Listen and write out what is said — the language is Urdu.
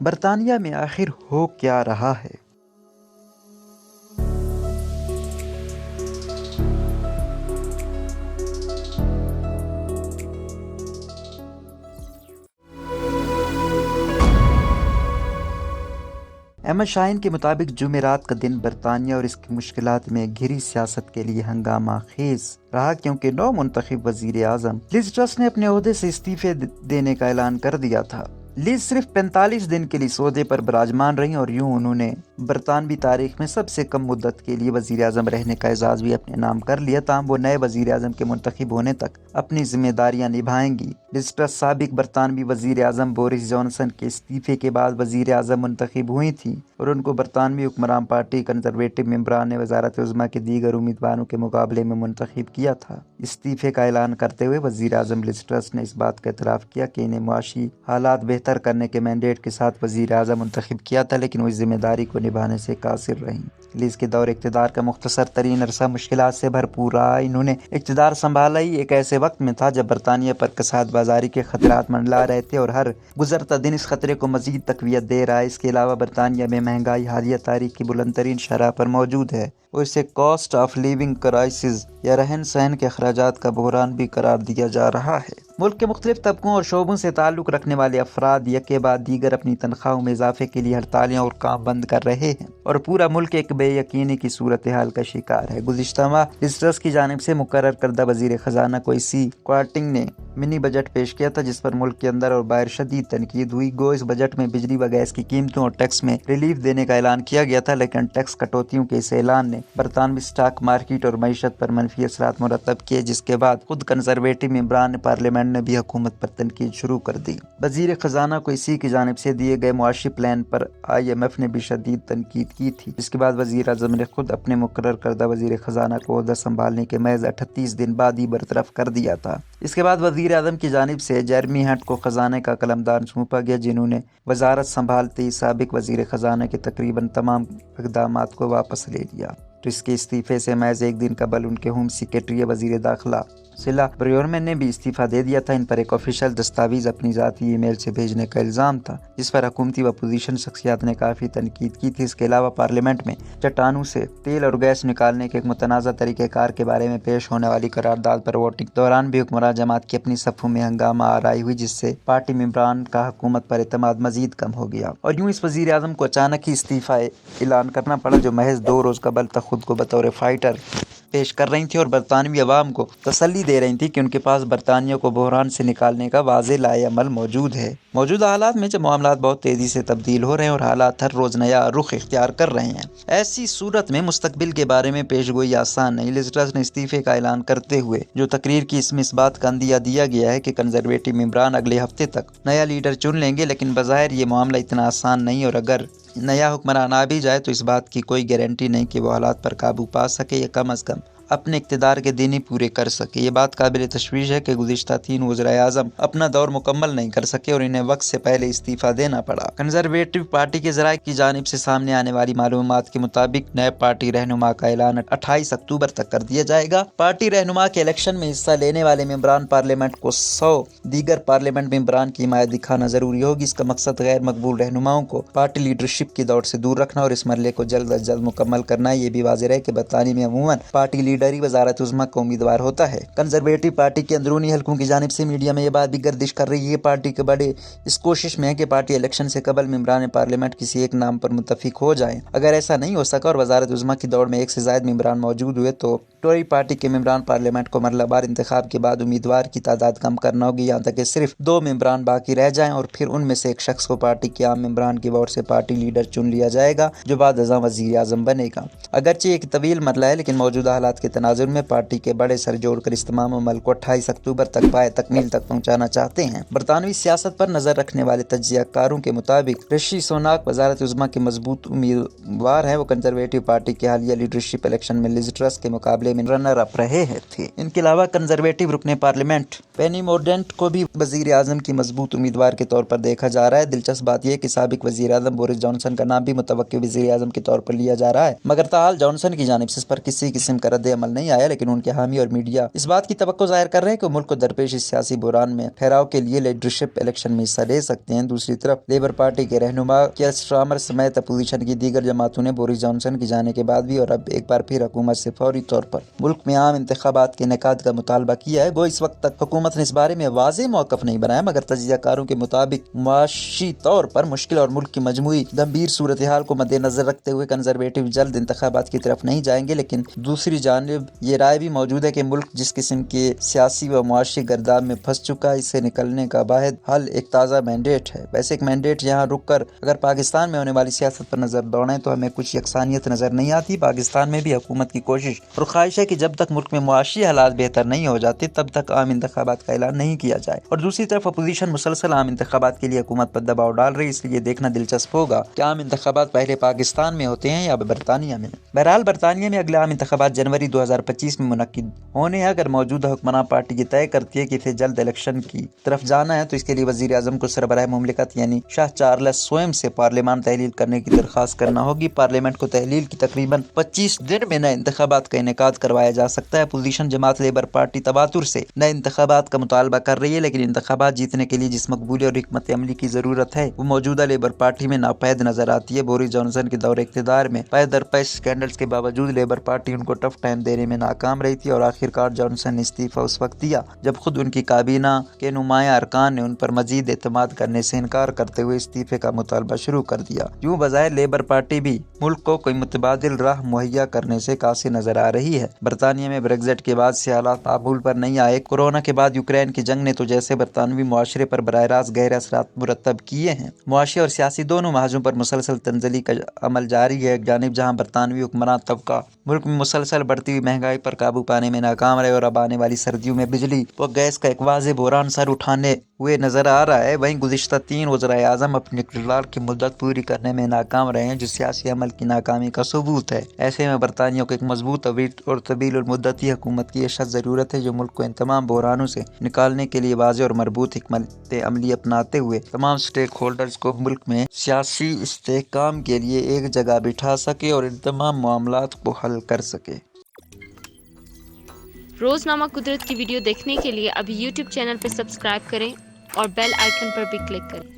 برطانیہ میں آخر ہو کیا رہا ہے؟ احمد شاہین کے مطابق جمعرات کا دن برطانیہ اور اس کی مشکلات میں گھری سیاست کے لیے ہنگامہ خیز رہا، کیونکہ نو منتخب وزیر اعظم لیز ٹرس نے اپنے عہدے سے استعفے دینے کا اعلان کر دیا تھا۔ لیز صرف 45 دن کے لیے اس عہدے پر براجمان رہیں اور یوں انہوں نے برطانوی تاریخ میں سب سے کم مدت کے لیے وزیر اعظم رہنے کا اعزاز بھی اپنے نام کر لیا۔ تاہم وہ نئے وزیر اعظم کے منتخب ہونے تک اپنی ذمہ داریاں نبھائیں گی۔ لیز ٹرس سابق برطانوی وزیر اعظم بورس جانسن کے استعفے کے بعد وزیر اعظم منتخب ہوئی تھیں اور ان کو برطانوی حکمران پارٹی کنزرویٹو ممبران نے وزارت عظمیٰ کے دیگر امیدواروں کے مقابلے میں منتخب کیا تھا۔ استعفے کا اعلان کرتے ہوئے وزیر اعظم لیز ٹرس نے اس بات کا اعتراف کیا کہ انہیں معاشی حالات بہتر کرنے کے مینڈیٹ کے ساتھ وزیر اعظم منتخب کیا تھا، لیکن وہ اس ذمہ داری کو نبھانے سے قاصر رہیں۔ لیز کے دور اقتدار کا مختصر ترین عرصہ مشکلات سے بھرپور رہا۔ انہوں نے اقتدار سنبھالا ہی ایک ایسے وقت میں تھا جب برطانیہ پر کساد بازاری کے خطرات منڈلا رہے تھے اور ہر گزرتا دن اس خطرے کو مزید تقویت دے رہا ہے۔ اس کے علاوہ برطانیہ میں مہنگائی حالیہ تاریخ کی بلند ترین شرح پر موجود ہے اور اسے کاسٹ آف لیونگ کرائسس یا رہن سہن کے اخراجات کا بحران بھی قرار دیا جا رہا ہے۔ ملک کے مختلف طبقوں اور شعبوں سے تعلق رکھنے والے افراد یکے بعد دیگر اپنی تنخواہوں میں اضافے کے لیے ہڑتالیں اور کام بند کر رہے ہیں اور پورا ملک ایک بے یقینی کی صورتحال کا شکار ہے۔ گزشتہ ماہ لیز ٹرس کی جانب سے مقرر کردہ وزیر خزانہ کوئسی کوارٹنگ نے منی بجٹ پیش کیا تھا جس پر ملک کے اندر اور باہر شدید تنقید ہوئی۔ گو اس بجٹ میں بجلی و گیس کی قیمتوں اور ٹیکس میں ریلیف دینے کا اعلان کیا گیا تھا، لیکن ٹیکس کٹوتیوں کے اس اعلان نے برطانوی اسٹاک مارکیٹ اور معیشت پر منفی اثرات مرتب کیے، جس کے بعد خود کنزرویٹو ممبران پارلیمنٹ نے بھی حکومت پر تنقید شروع کر دی۔ وزیر خزانہ کوئسی کی جانب سے دیے گئے معاشی پلان پر IMF نے بھی شدید تنقید کی تھی، جس کے بعد وزیر اعظم نے خود اپنے مقرر کردہ وزیر خزانہ کو عہدہ سنبھالنے کے محض 38 دن بعد ہی برطرف کر دیا تھا۔ اس کے بعد وزیر اعظم کی جانب سے جیرمی ہنٹ کو خزانے کا قلمدان سونپا گیا، جنہوں نے وزارت سنبھالتے ہی سابق وزیر خزانہ کے تقریباً تمام اقدامات کو واپس لے لیا۔ ٹرس کے استعفے سے محض ایک دن قبل ان کے ہوم سیکرٹری وزیر داخلہ سلا بریورمن نے بھی استعفیٰ دے دیا تھا۔ ان پر ایک آفیشل دستاویز اپنی ذاتی ای میل سے بھیجنے کا الزام تھا، جس پر حکومتی و اپوزیشن شخصیات نے کافی تنقید کی تھی۔ اس کے علاوہ پارلیمنٹ میں چٹانوں سے تیل اور گیس نکالنے کے ایک متنازع طریقہ کار کے بارے میں پیش ہونے والی قرارداد پر ووٹنگ دوران بھی حکمراں جماعت کی اپنی صفوں میں ہنگامہ آرائی ہوئی، جس سے پارٹی ممبران کا حکومت پر اعتماد مزید کم ہو گیا اور یوں اس وزیر اعظم کو اچانک ہی استعفیٰ اعلان کرنا پڑا، جو محض 2 روز قبل تک خود کو بطور فائٹر پیش کر رہی تھیں اور برطانوی عوام کو تسلی دے رہی تھیں کہ ان کے پاس برطانیہ کو بحران سے نکالنے کا واضح لائحہ عمل موجود ہے۔ موجودہ حالات میں جب معاملات بہت تیزی سے تبدیل ہو رہے ہیں اور حالات ہر روز نیا رخ اختیار کر رہے ہیں، ایسی صورت میں مستقبل کے بارے میں پیش گوئی آسان نہیں۔ لیز ٹرس نے استعفے کا اعلان کرتے ہوئے جو تقریر کی، اس میں اس بات کا اندیہ دیا گیا ہے کہ کنزرویٹو ممبران اگلے ہفتے تک نیا لیڈر چن لیں گے، لیکن بظاہر یہ معاملہ اتنا آسان نہیں اور اگر نیا حکمران آ بھی جائے تو اس بات کی کوئی گارنٹی نہیں کہ وہ حالات پر قابو پا سکے یا کم از کم اپنے اقتدار کے دن ہی پورے کر سکے۔ یہ بات قابل تشویش ہے کہ گزشتہ 3 وزرائے اعظم اپنا دور مکمل نہیں کر سکے اور انہیں وقت سے پہلے استعفیٰ دینا پڑا۔ کنزرویٹو پارٹی کے ذرائع کی جانب سے سامنے آنے والی معلومات کے مطابق نئے پارٹی رہنما کا اعلان 28 اکتوبر تک کر دیا جائے گا۔ پارٹی رہنما کے الیکشن میں حصہ لینے والے ممبران پارلیمنٹ کو 100 دیگر پارلیمنٹ ممبران کی حمایت دکھانا ضروری ہوگی۔ اس کا مقصد غیر مقبول رہنماؤں کو پارٹی لیڈرشپ کی دوڑ سے دور رکھنا اور اس مرحلے کو جلد از جلد مکمل کرنا ہے۔ یہ بھی واضح ہے کہ برطانیہ میں عموماً پارٹی لیڈر ہی وزارت عظمیٰ کا امیدوار ہوتا ہے۔ کنزرویٹو پارٹی کے اندرونی حلقوں کی جانب سے میڈیا میں یہ بات بھی گردش کر رہی ہے کہ پارٹی کے بڑے اس کوشش میں ہے کہ پارٹی الیکشن سے قبل ممبران پارلیمنٹ کسی ایک نام پر متفق ہو جائیں۔ اگر ایسا نہیں ہو سکا اور وزارت عظمیٰ کی دوڑ میں ایک سے زائد ممبران موجود ہوئے تو ٹوری پارٹی کے ممبران پارلیمنٹ کو مرحلہ وار انتخاب کے بعد امیدوار کی تعداد کم کرنا ہوگی، یہاں تک کہ صرف 2 ممبران باقی رہ جائیں اور پھر ان میں سے ایک شخص کو پارٹی کے عام ممبران کی ووٹ سے پارٹی لیڈر چن لیا جائے گا، جو بعد ازاں وزیر اعظم بنے گا۔ اگرچہ ایک طویل مرحلہ ہے، لیکن موجودہ حالات کے تناظر میں پارٹی کے بڑے سر جوڑ کر اس تمام عمل کو 28 اکتوبر تک پائے تکمیل تک پہنچانا چاہتے ہیں۔ برطانوی سیاست پر نظر رکھنے والے تجزیہ کاروں کے مطابق رشی سوناک وزارت عظمیٰ کے مضبوط امیدوار ہیں۔ وہ کنزرویٹو پارٹی کے حالیہ لیڈرشپ الیکشن میں لیز ٹرس کے مقابلے میں رنر اپ رہے تھے۔ ان کے علاوہ کنزرویٹو رکن پارلیمنٹ پینی مورڈنٹ کو بھی وزیر اعظم کی مضبوط امیدوار کے طور پر دیکھا جا رہا ہے۔ دلچسپ بات یہ ہے کہ سابق وزیر اعظم بورس جانسن کا نام بھی متوقع وزیر اعظم کے طور پر لیا جا رہا ہے، مگر تاحال جانسن کی جانب سے اس پر کسی قسم کا رد عمل نہیں آیا، لیکن ان کے حامی اور میڈیا اس بات کی توقع ظاہر کر رہے ہیں کہ ملک کو درپیش اس سیاسی بحران میں ٹھہراؤ کے لیے لیڈرشپ الیکشن میں حصہ لے سکتے ہیں۔ دوسری طرف لیبر پارٹی کے رہنما کیئر سٹارمر سمیت اپوزیشن کی دیگر جماعتوں نے بورس جانسن کے جانے کے بعد بھی اور اب ایک بار پھر حکومت سے فوری طور پر ملک میں عام انتخابات کے انعقاد کا مطالبہ کیا ہے۔ اس وقت تک حکومت نے اس بارے میں واضح موقف نہیں بنایا، مگر تجزیہ کاروں کے مطابق معاشی طور پر مشکل اور ملک کی مجموعی گمبھیر صورتحال کو مد نظر رکھتے ہوئے کنزرویٹو جلد انتخابات کی طرف نہیں جائیں گے، لیکن دوسری جانب یہ رائے بھی موجود ہے کہ ملک جس قسم کے سیاسی و معاشی گرداب میں پھنس چکا ہے، اس سے نکلنے کا واحد حل ایک تازہ مینڈیٹ ہے۔ ویسے ایک مینڈیٹ یہاں رک کر اگر پاکستان میں ہونے والی سیاست پر نظر دوڑیں تو ہمیں کچھ یکسانیت نظر نہیں آتی۔ پاکستان میں بھی حکومت کی کوشش اور خواہش ہے کہ جب تک ملک میں معاشی حالات بہتر نہیں ہو جاتے تب تک عام انتخابات کا اعلان نہیں کیا جائے، اور دوسری طرف اپوزیشن مسلسل عام انتخابات کے لیے حکومت پر دباؤ ڈال رہی ہے۔ اس لیے دیکھنا دلچسپ ہوگا کہ عام انتخابات پہلے پاکستان میں ہوتے ہیں یا برطانیہ میں۔ بہرحال برطانیہ میں اگلے عام انتخابات جنوری 2025 میں منعقد ہونے ہیں۔ اگر موجودہ حکمراں پارٹی یہ طے کرتی ہے کہ اسے جلد الیکشن کی طرف جانا ہے تو اس کے لیے وزیر اعظم کو سربراہ مملکت یعنی شاہ چارلس سوئم سے پارلیمان تحلیل کرنے کی درخواست کرنا ہوگی۔ پارلیمنٹ کو تحلیل کی تقریباً 25 دن میں نئے انتخابات کا انعقاد کروایا جا سکتا ہے۔ اپوزیشن جماعت لیبر پارٹی تواتر سے نئے انتخابات کا مطالبہ کر رہی ہے، لیکن انتخابات جیتنے کے لیے جس مقبولی اور حکمت عملی کی ضرورت ہے وہ موجودہ لیبر پارٹی میں ناپید نظر آتی ہے۔ بورس جانسن کے دور اقتدار میں پے در پے اسکینڈلز کے باوجود لیبر پارٹی ان کو ٹف ٹائم دینے میں ناکام رہی تھی، اور آخرکار جانسن نے استعفیٰ اس وقت دیا جب خود ان کی کابینہ کے نمایاں ارکان نے ان پر مزید اعتماد کرنے سے انکار کرتے ہوئے استعفے کا مطالبہ شروع کر دیا۔ یوں بظاہر لیبر پارٹی بھی ملک کو کوئی متبادل راہ مہیا کرنے سے قاصر نظر آ رہی ہے۔ برطانیہ میں بریگزٹ کے بعد سے حالات معمول پر نہیں آئے۔ کورونا کے بعد یوکرین کی جنگ نے تو جیسے برطانوی معاشرے پر براہ راست گہرے اثرات مرتب کیے ہیں، معاشی اور سیاسی دونوں محاذوں پر مسلسل تنزلی کا عمل جاری ہے۔ ایک جانب جہاں برطانوی حکمراں طبقہ ملک میں مسلسل بڑھتی ہوئی مہنگائی پر قابو پانے میں ناکام رہے اور اب آنے والی سردیوں میں بجلی و گیس کا ایک واضح بحران سر اٹھانے ہوئے نظر آ رہا ہے، وہیں گزشتہ 3 وزرائے اعظم اپنے اقتدار کی مدت پوری کرنے میں ناکام رہے ہیں، جو سیاسی عمل کی ناکامی کا ثبوت ہے۔ ایسے میں برطانیہ کو ایک مضبوط اور طویل المدتی حکومت کی اشد ضرورت ہے، جو ملک کو ان تمام بحرانوں سے نکالنے کے لیے واضح اور مربوط حکمت عملی اپناتے ہوئے تمام سٹیک ہولڈرز کو ملک میں سیاسی استحکام کے لیے ایک جگہ بٹھا سکے اور ان تمام معاملات کو حل کر سکے۔ روزنامہ قدرت کی ویڈیو دیکھنے کے لیے ابھی یوٹیوب چینل پر سبسکرائب کریں اور بیل آئیکن پر بھی کلک کریں۔